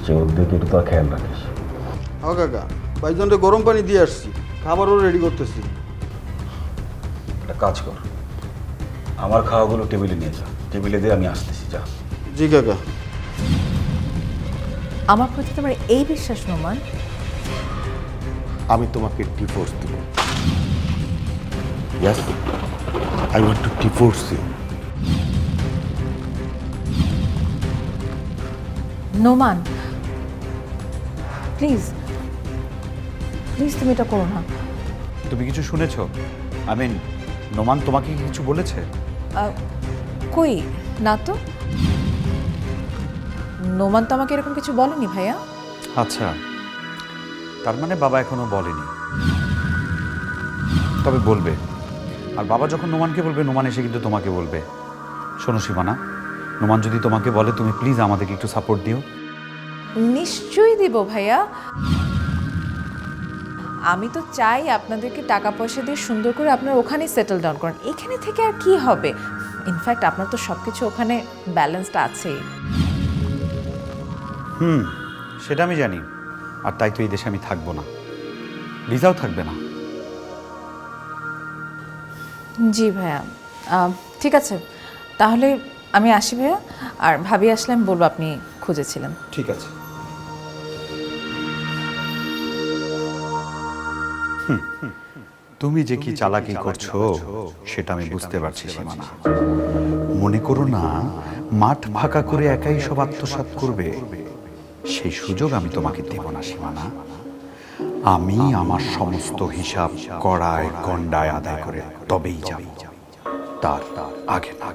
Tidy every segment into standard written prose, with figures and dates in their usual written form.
আসছে, ওর দিকে একটু তো খেয়াল রাখিস। হ্যাঁ কাকা, ভাইজানরে গরম পানি দিয়ে আসছি, খাবারও রেডি করতেছি। একটা কাজ কর, আমার খাওয়াগুলো টেবিলে নিয়ে যা, টেবিলে দিয়ে আমি আসতেছি, যা। জি কাকা। আমার প্রতি তোমার এই বিশ্বাস নোমান? আমি তোমাকে ডিভোর্স দেব। Yes, I want to divorce you. Noman please please তুমি এটা করো না। তুমি কিছু শুনেছো? আই মিন, নোমান তোমাকে কি কিছু বলেছে? কই না তো, নোমান তো আমাকে এরকম কিছু বলেনি ভাইয়া। আচ্ছা, তার মানে বাবা এখনো বলেনি, তবে বলবে। আর বাবা যখন নোমানকে বলবে, নোমান এসে কিন্তু তোমাকে বলবে। শোনো সীমানা, নোমান যদি তোমাকে বলে, তুমি প্লিজ আমাদেরকে একটু সাপোর্ট দিও। নিশ্চয়ই দিব ভাইয়া। আমি তো চাই আপনাদেরকে টাকা পয়সা দিয়ে সুন্দর করে আপনারা ওখানেই সেটেল ডাউন করেন, এখানে থেকে আর কি হবে। ইনফ্যাক্ট আপনার তো সব কিছু ওখানে ব্যালেন্সটা আছেই। সেটা আমি জানি, আর তাই তো এই দেশে আমি থাকবো না, ভিসাও থাকবে না। জি ভাইয়া, ঠিক আছে তাহলে আমি আসি ভাইয়া। আর ভাবি আসলে আমি বলবো আপনি খুঁজেছিলেন। ঠিক আছে। তুমি যে কি চালাকি করছো সেটা আমি বুঝতে পারছি সীমানা। মনে করো না মাঠ ফাঁকা করে একাই সব আত্মসাৎ করবে, সেই সুযোগ আমি তোমাকে দেব না সীমানা। আমি আমার সমস্ত হিসাব কড়ায় গন্ডায় আদায় করে তবেই যাব, তার আগে না।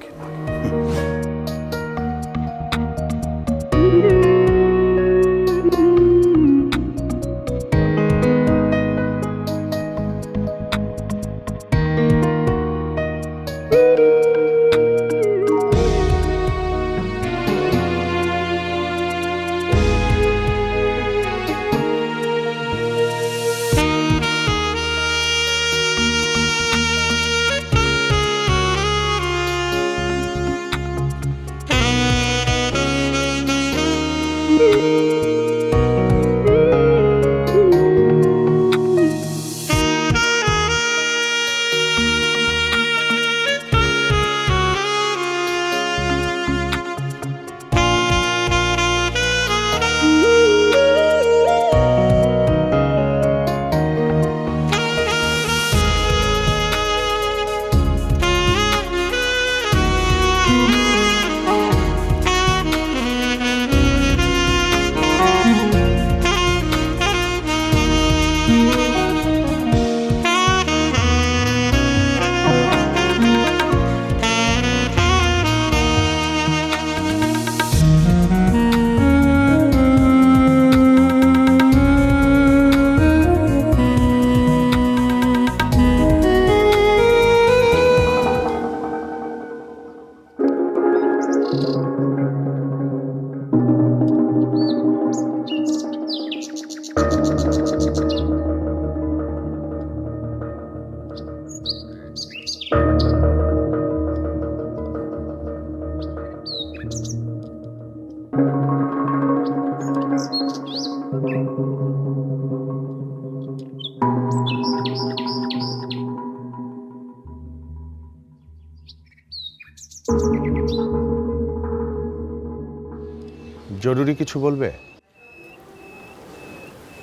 জরুরি কিছু বলবে?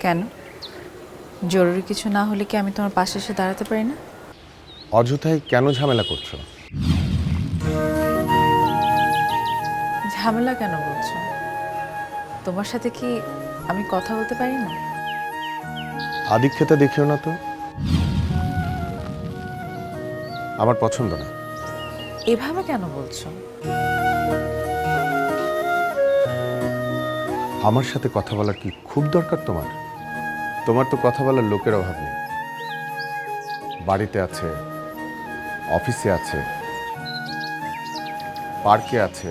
কেন, জরুরি কিছু না হলে কি আমি তোমার পাশে এসে দাঁড়াতে পারি না? অযথাই কেন ঝামেলা করছো? ঝামেলা কেন বলছো? তোমার সাথে কি আমি কথা বলতে পারি না? আদিক্ষেতা দেখিও না তো, আমার পছন্দ না। এভাবে কেন বলছো? আমার সাথে কথা বলার কি খুব দরকার তোমার? তোমার তো কথা বলার লোকের অভাব নেই। বাড়িতে আছে, অফিসে আছে, পার্কে আছে,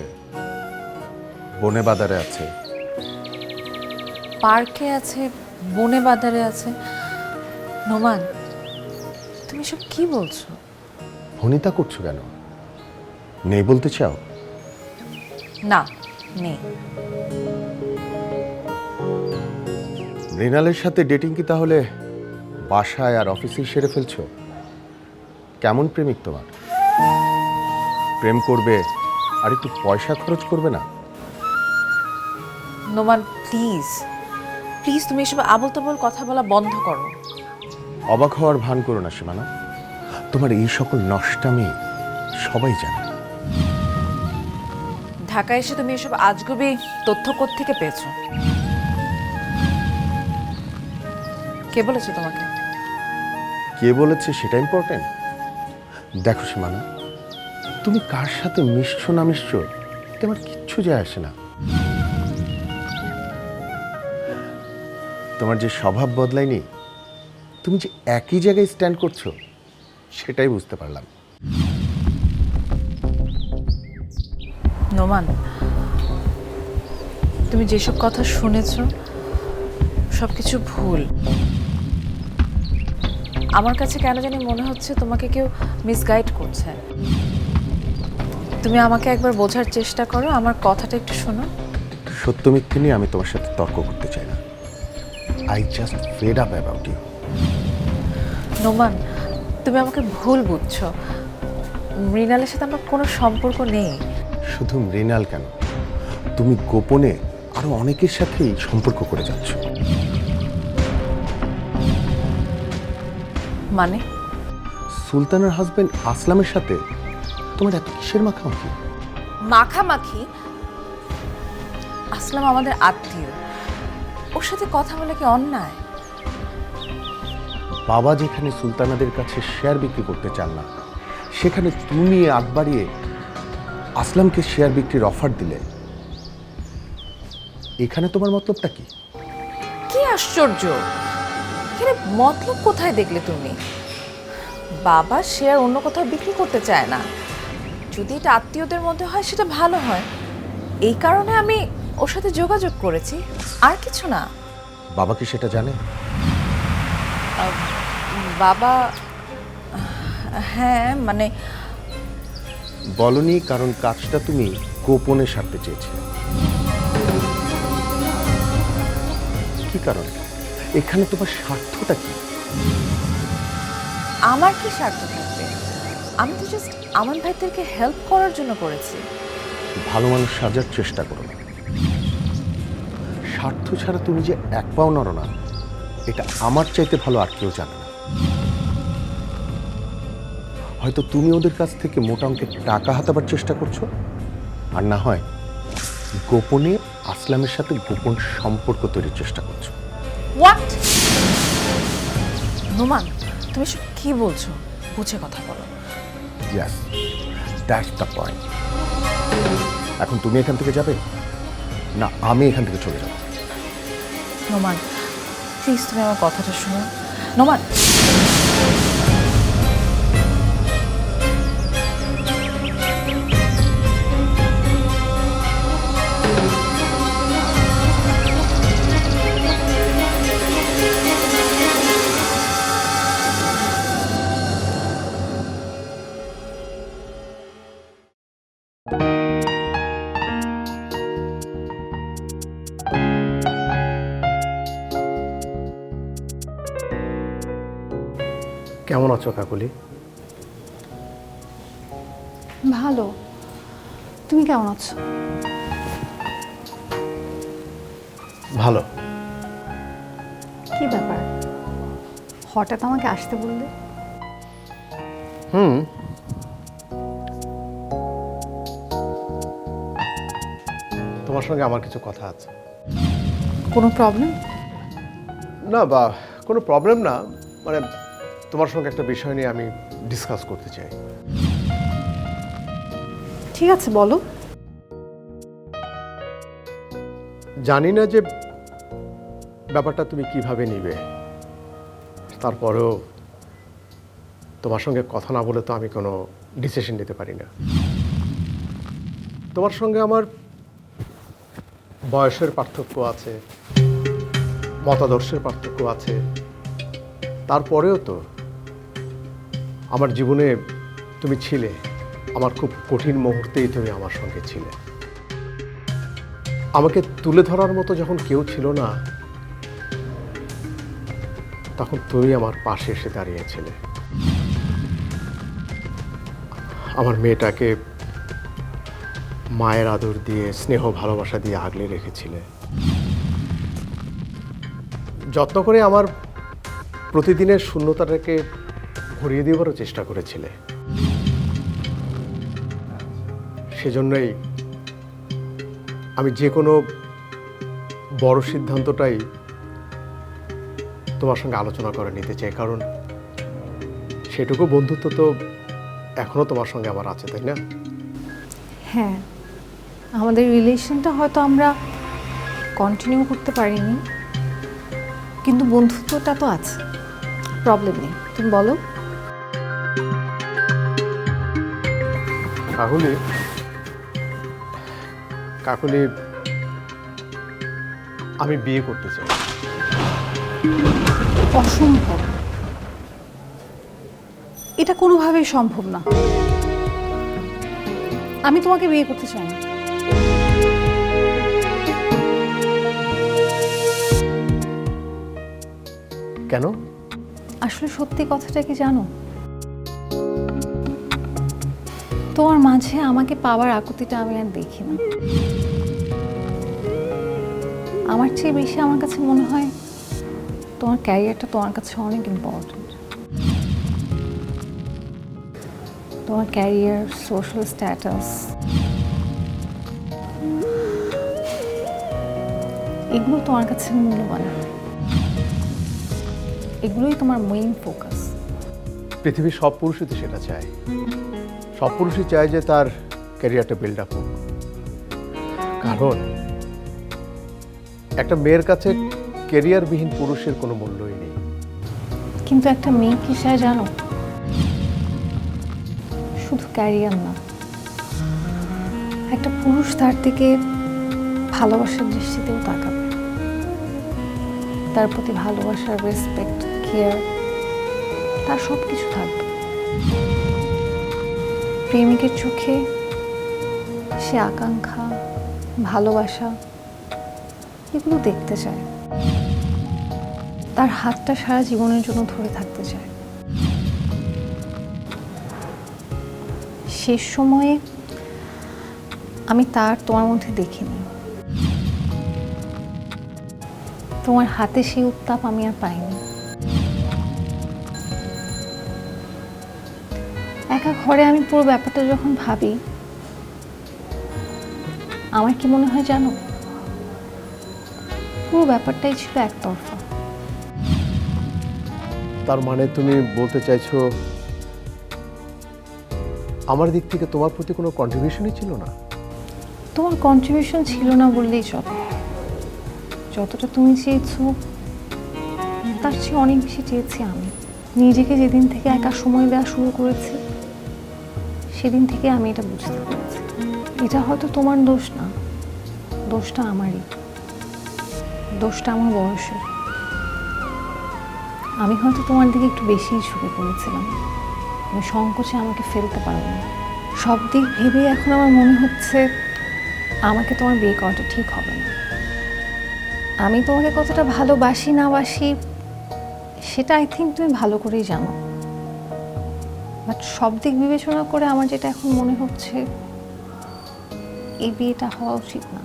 বনে বাজারে আছে। পার্কে আছে, বনে বাজারে আছে। নোমান, তুমি সব কি বলছো? ভনিতা করছো কেন? নেই বলতে চাও? না, নেই। মৃণালের সাথে ডেটিং কি তাহলে বাসায় আর অফিসেই সেরে ফেলছো? কেমন প্রেমিক তোমার? প্রেম করবে আর একটু পয়সা খরচ করবে না? নোমান প্লিজ প্লিজ তুমি এসব আবল তাবল কথা বলা বন্ধ করো। অবাক হওয়ার ভান করো না সীমানা, তোমার এই সকল নষ্টামি সবাই জানে। ঢাকায় এসে তুমি এসব আজগুবি তথ্য কোত্থেকে পেয়েছো? কে বলেছে তোমাকে? কে বলেছে সেটা ইম্পর্টেন্ট? দেখো সীমানা, তুমি কার সাথে মিশছো না মিশছো এটা আমার কিচ্ছু যায় আসে না। তোমার যে স্বভাব বদলায়নি, তুমি যে একই জায়গায় স্ট্যান্ড করছো সেটাই বুঝতে পারলাম। নোমান, তুমি যেসব কথা শুনেছো সবকিছু ভুল। আমার কাছে কেন জানি মনে হচ্ছে তোমাকে কেউ মিসগাইড করছে। তুমি আমাকে একবার বোঝার চেষ্টা করো, আমার কথাটা একটু শোনো। সত্য মিথ্যে নিয়ে আমি তোমার সাথে তর্ক করতে চাই না। I just fed up about you. Noman, তুমি আমাকে ভুল বুঝছো। মৃণালের সাথে আমার কোনো সম্পর্ক নেই। শুধু মৃণাল কেন, তুমি গোপনে আরো অনেকের সাথেই সম্পর্ক করে যাচ্ছ। মানে? সুলতানের হাজবেন্ড আসলামের সাথে তোমার এত কিসের মাখামাখি? মাখামাখি? আসলাম আমাদের আত্মীয়, ওর সাথে কথা বলে কি অন্যায়? বাবা যেখানে সুলতানাদের কাছে শেয়ার বিক্রি করতে চান না, সেখানে তুমি আগ বাড়িয়ে আসলামকে শেয়ার বিক্রির অফার দিলে, এখানে তোমার মতলবটা কি? কি আশ্চর্য! এখানে মতলব কোথায় দেখলে তুমি? বাবা শেয়ার অন্য কোথাও বিক্রি করতে চায় না। যদি এটা আত্মীয়দের মধ্যে হয় সেটা ভালো হয়, এই কারণে আমি ওর সাথে যোগাযোগ করেছি, আর কিছু না। বাবা কি সেটা জানে? বাবা, হ্যাঁ মানে বলনি, কারণ কাজটা তুমি গোপনে সারতে চেয়েছিলে। কি কারণে? এখানে তোমার স্বার্থটা কি? আমার কি স্বার্থ থাকবে? আমি তো জাস্ট আমান ভাইদেরকে হেল্প করার জন্য করেছি। ভালো মানুষ সাজার চেষ্টা করো না। স্বার্থ ছাড়া তুমি যে এক পাও নড়ো না, এটা আমার চাইতে ভালো আর কেউ জানে না। হয়তো তুমি ওদের কাছ থেকে মোটা অঙ্কের টাকা হাতাবার চেষ্টা করছো, আর না হয় গোপনে আসলামের সাথে গোপন সম্পর্ক তৈরির চেষ্টা করছো। হোয়াট? নোমান, তুমি সব কি বলছো? বুঝে কথা বলো। Yes, that's the point. এখন তুমি এখান থেকে যাবে না আমি এখান থেকে চলে যাব? নোমান প্লিজ তুমি আমার কথাটা শোনো। নোমান, কেমন আছো কাকুলি? ভালো। তুমি কেমন আছো? ভালো। কি ব্যাপার, হঠাৎ আমাকে আসতে বললে? তোমার সঙ্গে আমার কিছু কথা আছে। কোনো প্রবলেম? না, বা কোনো প্রবলেম না, মানে তোমার সঙ্গে একটা বিষয় নিয়ে আমি ডিসকাস করতে চাই। ঠিক আছে, বলো। জানি না যে ব্যাপারটা তুমি কিভাবে নিবে, তারপরেও তোমার সঙ্গে কথা না বলে তো আমি কোনো ডিসিশন নিতে পারি না। তোমার সঙ্গে আমার বয়সের পার্থক্য আছে, মতাদর্শের পার্থক্য আছে, তারপরেও তো আমার জীবনে তুমি ছিলে। আমার খুব কঠিন মুহূর্তেই তুমি আমার সঙ্গে ছিলে। আমাকে তুলে ধরার মতো যখন কেউ ছিল না, তখন তুমি আমার পাশে এসে দাঁড়িয়েছিলে। আমার মেয়েটাকে মায়ের আদর দিয়ে, স্নেহ ভালোবাসা দিয়ে আগলে রেখেছিলে। যত্ন করে আমার প্রতিদিনের শূন্যতাটাকে ভরিয়ে দেওয়ারও চেষ্টা করেছিলে। সেজন্যই আমি যে কোনো বড় সিদ্ধান্তটাই তোমার সঙ্গে আলোচনা করে নিতে চাই, কারণ সেটুকু বন্ধুত্ব তো এখনো তোমার সঙ্গে আমার আছে, তাই না? হ্যাঁ, আমাদের রিলেশনটা হয়তো আমরা কন্টিনিউ করতে পারিনি, কিন্তু বন্ধুত্বটা তো আছে, প্রবলেম নেই। তুমি বলো। কাকুলি, আমি বিয়ে করতে চাই। অসম্ভব, এটা কোনোভাবেই সম্ভব না। আমি তোমাকে বিয়ে করতে চাই না। কেন? আসলে সত্যি কথাটা কি জানো, তোমার মাঝে আমাকে পাওয়ার আকুতিটা আমি আর দেখি না। আমার চেয়ে বেশি আমার কাছে মনে হয় তোমার ক্যারিয়ারটা তোমার কাছে অনেক ইম্পর্ট্যান্ট। তোমার ক্যারিয়ার, সোশ্যাল স্ট্যাটাস, এগুলো তোমার কাছে মূল্যবান, এগুলোই তোমার মেইন ফোকাস। পৃথিবীর সব পুরুষই তো সেটা চায়। সব পুরুষই চায় যে তার ক্যারিয়ারটা বিল্ড আপ হোক, কারণ একটা মেয়ের কাছে ক্যারিয়ারবিহীন পুরুষের কোনো মূল্যই নেই। কিন্তু একটা মেয়ে কি চায় জানো? শুধু ক্যারিয়ার না, একটা পুরুষ তার দিকে ভালোবাসার দৃষ্টিতেও তাকাবে, তার প্রতি ভালোবাসার, রেসপেক্ট, কেয়ার, তার সব কিছু থাকবে। প্রেমিকের চোখে সে আকাঙ্ক্ষা, ভালোবাসা এগুলো দেখতে চায়, তার হাতটা সারা জীবনের জন্য ধরে থাকতে চায়। শেষ সময়ে আমি তার তোমার মধ্যে দেখিনি। তোমার হাতে সেই উত্তাপ আমি আর পাইনি। একা ঘরে আমি পুরো ব্যাপারটা যখন ভাবি, আমার কি মনে হয় জানো, পুরো ব্যাপারটাই ছিল একতরফা। তার মানে তুমি বলতে চাইছো আমার দিক থেকে তোমার প্রতি কোনো কন্ট্রিবিউশনই ছিল না? তোমার কন্ট্রিবিউশন ছিল না বললেই চলে। যতটা তুমি চেয়েছো তার চেয়ে অনেক বেশি চেয়েছি আমি। নিজেকে যেদিন থেকে একা সময় দেওয়া শুরু করেছি, সেদিন থেকে আমি এটা বুঝতে পেরেছি, এটা হয়তো তোমার দোষ না, দোষটা আমারই, দোষটা আমার বয়সের। আমি হয়তো তোমার দিকে একটু বেশিই ঝুঁকে পড়েছিলাম, আমি সংকোচে আমাকে ফেলতে পারবো না। সব দিক ভেবে এখন আমার মনে হচ্ছে আমাকে তোমার বিয়ে করাটা ঠিক হবে না। আমি তোমাকে কতটা ভালোবাসি না বাসি সেটা আই থিঙ্ক তুমি ভালো করেই জানো, বাট সব দিক বিবেচনা করে আমার যেটা এখন মনে হচ্ছে, এই বিয়েটা হওয়া উচিত না,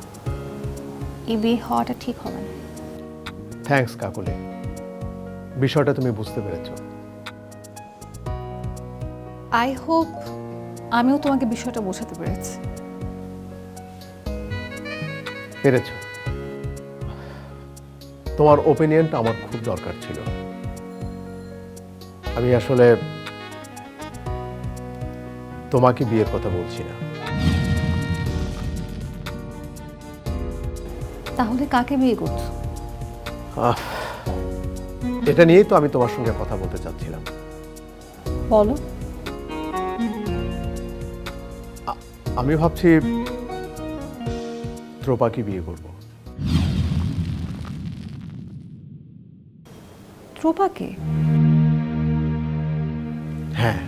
এই বিয়ে হওয়াটা ঠিক হবে না। থ্যাঙ্কস কাকুলি, বিষয়টা তুমি বুঝতে পেরেছো। আই হোপ আমিও তোমাকে বিষয়টা বোঝাতে পেরেছি। পেরেছো। তোমার ওপিনিয়নটা আমার খুব দরকার ছিল। আমি আসলে তোমাকে বিয়ের কথা বলছি না। তাহলে কাকে বিয়ে করছো? এটা নিয়েই তো আমি তোমার সঙ্গে কথা বলতে চাচ্ছিলাম। বলো। আমি ভাবছি ত্রোপাকে বিয়ে করব। ত্রোপাকে? হ্যাঁ।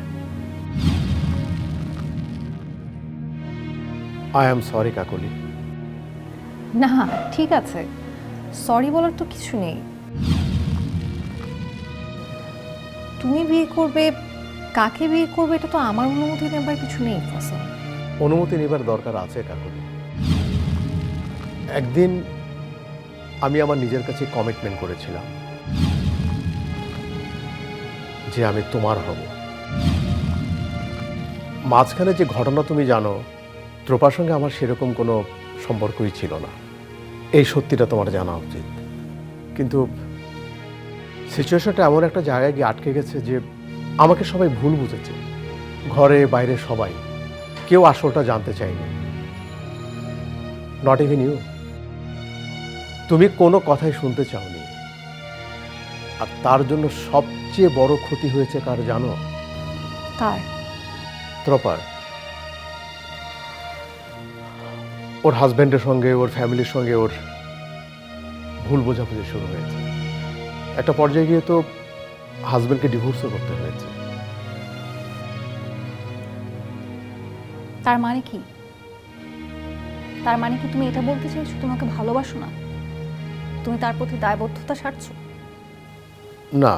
আই এম সরি কাকলি। না ঠিক আছে, সরি বলার তো কিছু নেই। তুমি বিয়ে করবে, কাকে বিয়ে করবে, এটা তো আমার অনুমতি নেবার কিছু নেই ফসল। অনুমতি নেবার দরকার আছে কাকুলি। একদিন আমি আমার নিজের কাছে কমিটমেন্ট করেছিলাম যে আমি তোমার হব। মাঝখানে যে ঘটনা তুমি জানো, ত্রোপার সঙ্গে আমার সেরকম কোনো সম্পর্কই ছিল না, এই সত্যিটা তোমার জানা উচিত। কিন্তু সিচুয়েশনটা এমন একটা জায়গায় গিয়ে আটকে গেছে যে আমাকে সবাই ভুল বুঝেছে, ঘরে বাইরে সবাই, কেউ আসলটা জানতে চায়নি, নট ইভেন ইউ। তুমি কোনো কথাই শুনতে চাওনি, আর তার জন্য সবচেয়ে বড় ক্ষতি হয়েছে কার জানো? কার? ত্রপার। ওর হাজব্যান্ডের সঙ্গে, ওর ফ্যামিলির সঙ্গে ওর ভুল বোঝাবুঝি শুরু হয়েছে। একটা পর্যায়ে গিয়ে তো হাজব্যান্ডকে ডিভোর্সও করতে হয়েছে। তার মানে কি? তার মানে কি তুমি এটা বলতে চাইছো তোমাকে ভালোবাসো না, তুমি তার প্রতি দায়বদ্ধতা সারছো? না,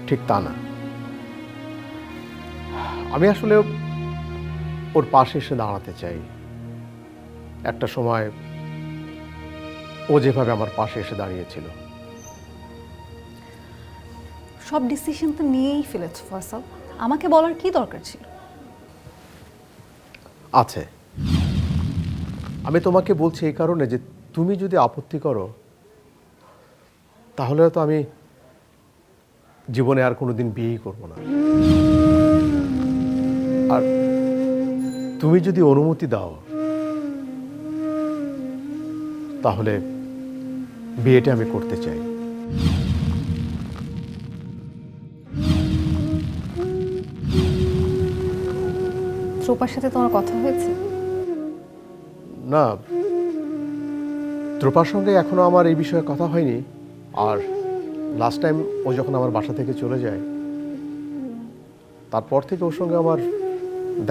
ঠিক তা না। আমি আসলে ওর পাশে এসে দাঁড়াতে চাই। একটা সময় ও যেভাবে আমার পাশে এসে দাঁড়িয়েছিল। সব ডিসিশন তো নিয়েই ফেলেছো ফসল, আমাকে বলার কি দরকার ছিল? আছে, আমি তোমাকে বলছি এই কারণে যে তুমি যদি আপত্তি করো তাহলে তো আমি জীবনে আর কোনোদিন বিয়েই করব না। আর তুমি যদি অনুমতি দাও তাহলে বিয়েটা আমি করতে চাই। ত্রোপার সাথে তোমার কথা হয়েছে? না, ত্রোপার সঙ্গে এখনো আমার এই বিষয়ে কথা হয়নি। আর লাস্ট টাইম ও যখন আমার বাসা থেকে চলে যায় তারপর থেকে ওর সঙ্গে আমার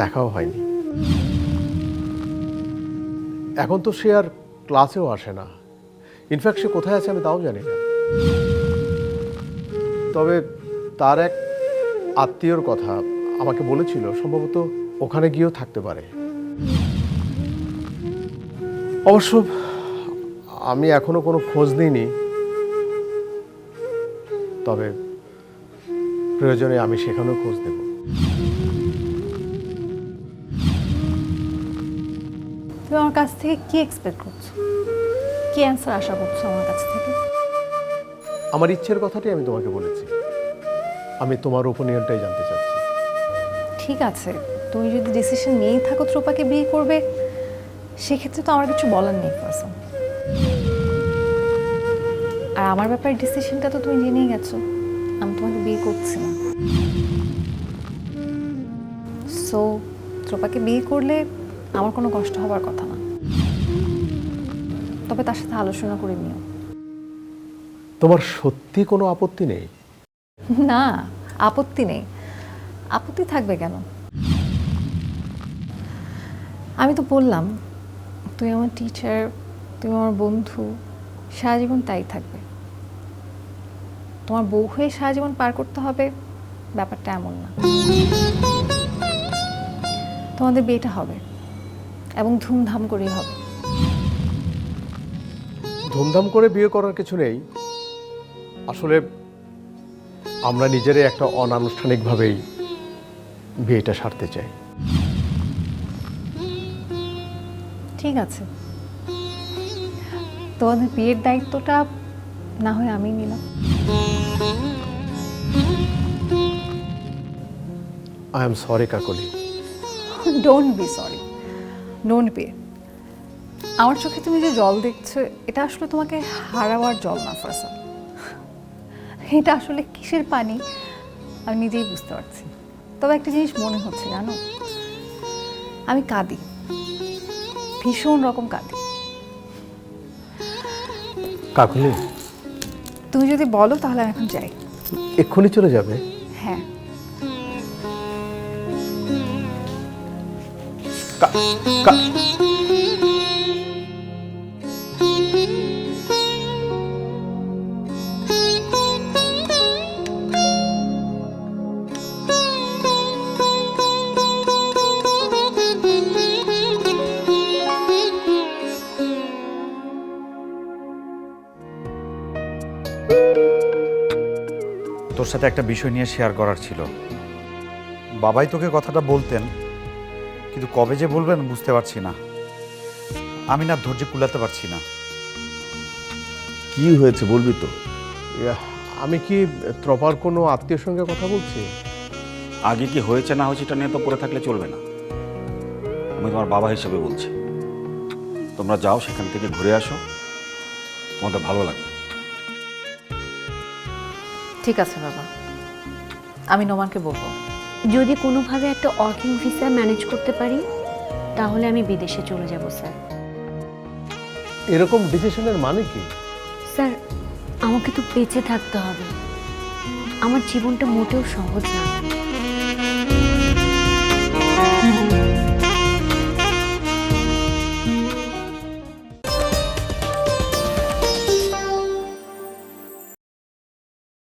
দেখাও হয়নি। এখন তো সে আর ক্লাসেও আসে না, ইনফ্যাক্ট সে কোথায় আছে আমি তাও জানি না। তবে তার এক আত্মীয়র কথা আমাকে বলেছিল, সম্ভবত ওখানে গিয়েও থাকতে পারে। অবশ্য আমি এখনো কোনো খোঁজ নিইনি, তবে প্রয়োজনে আমি সেখানেও খোঁজ নেব। তুমি আমার কাছ থেকে কি এক্সপেক্ট করছো, কি অ্যান্সার আশা করছো আমার কাছ থেকে? আমার ইচ্ছের কথাটাই আমি তোমাকে বলেছি, আমি তোমার ওপিনিয়নটাই জানতে চাচ্ছি। ঠিক আছে, তুমি যদি ডিসিশন নিয়েই থাকো ত্রোপাকে বিয়ে করবে, সেক্ষেত্রে তো আমার কিছু বলার নেই ফারজান। আর আমার ব্যাপারে ডিসিশনটা তো তুমি জেনেই গেছো, আমি তোমাকে বিয়ে করছি না। সো ত্রোপাকে বিয়ে করলে আমার কোনো কষ্ট হবার কথা না, তবে তার সাথে আলোচনা করে নিও। তোমার সত্যি কোনো আপত্তি নেই? না, আপত্তি নেই। আপত্তি থাকবে কেন? আমি তো বললাম তুমি আমার টিচার, তুমি আমার বন্ধু, সারা জীবন তাই থাকবে। তোমার বউ হয়ে সারা জীবন পার করতে হবে ব্যাপারটা এমন না। তোমাদের বিয়েটা হবে এবং ধুমধাম করেই হবে। ধুমধাম করে বিয়ে করার কিছু নেই, আসলে আমরা নিজেরাই একটা অনানুষ্ঠানিকভাবেই বিয়েটা সারতে চাই। ঠিক আছে, তোমাদের বিয়ের দায়িত্বটা না হয় আমি নিলাম। I am sorry Kakoli. Don't be sorry, don't be. আমার চোখে তুমি যে জল দেখছো, এটা আসলে তোমাকে হারাবার জল না ফারজান। এটা আসলে কিসের পানি আমি নিজেই বুঝতে পারছি। তবে একটা জিনিস মনে হচ্ছে জানো, আমি কাঁদি, ভীষণ রকম কাঁদি। কাকলি, তুমি যদি বলো তাহলে আমি এখন যাই। এক্ষুনি চলে যাবে? হ্যাঁ। কা- কা- সাথে একটা বিষয় নিয়ে শেয়ার করার ছিল। বাবাই তোকে কথাটা বলতেন, কিন্তু কবে যে বলবেন বুঝতে পারছি না। আমি না ধৈর্য কুলাতে পারছি না। কি হয়েছে বলবি তো? আমি কি ত্রপার কোনো আত্মীয়ের সঙ্গে কথা বলছি? আগে কি হয়েছে না হয়েছে এটা নিয়ে তো পড়ে থাকলে চলবে না। আমি তোমার বাবা হিসেবে বলছি, তোমরা যাও সেখান থেকে ঘুরে আসো, তোমাদের ভালো লাগবে। ঠিক আছে বাবা, আমি নোমানকে বলবো। যদি কোনোভাবে একটা ওয়ার্কিং ভিসা ম্যানেজ করতে পারি তাহলে আমি বিদেশে চলে যাব স্যার। এরকম ডিসিশনের মানে কি? স্যার, আমাকে তো বেঁচে থাকতে হবে। আমার জীবনটা মোটেও সহজ না।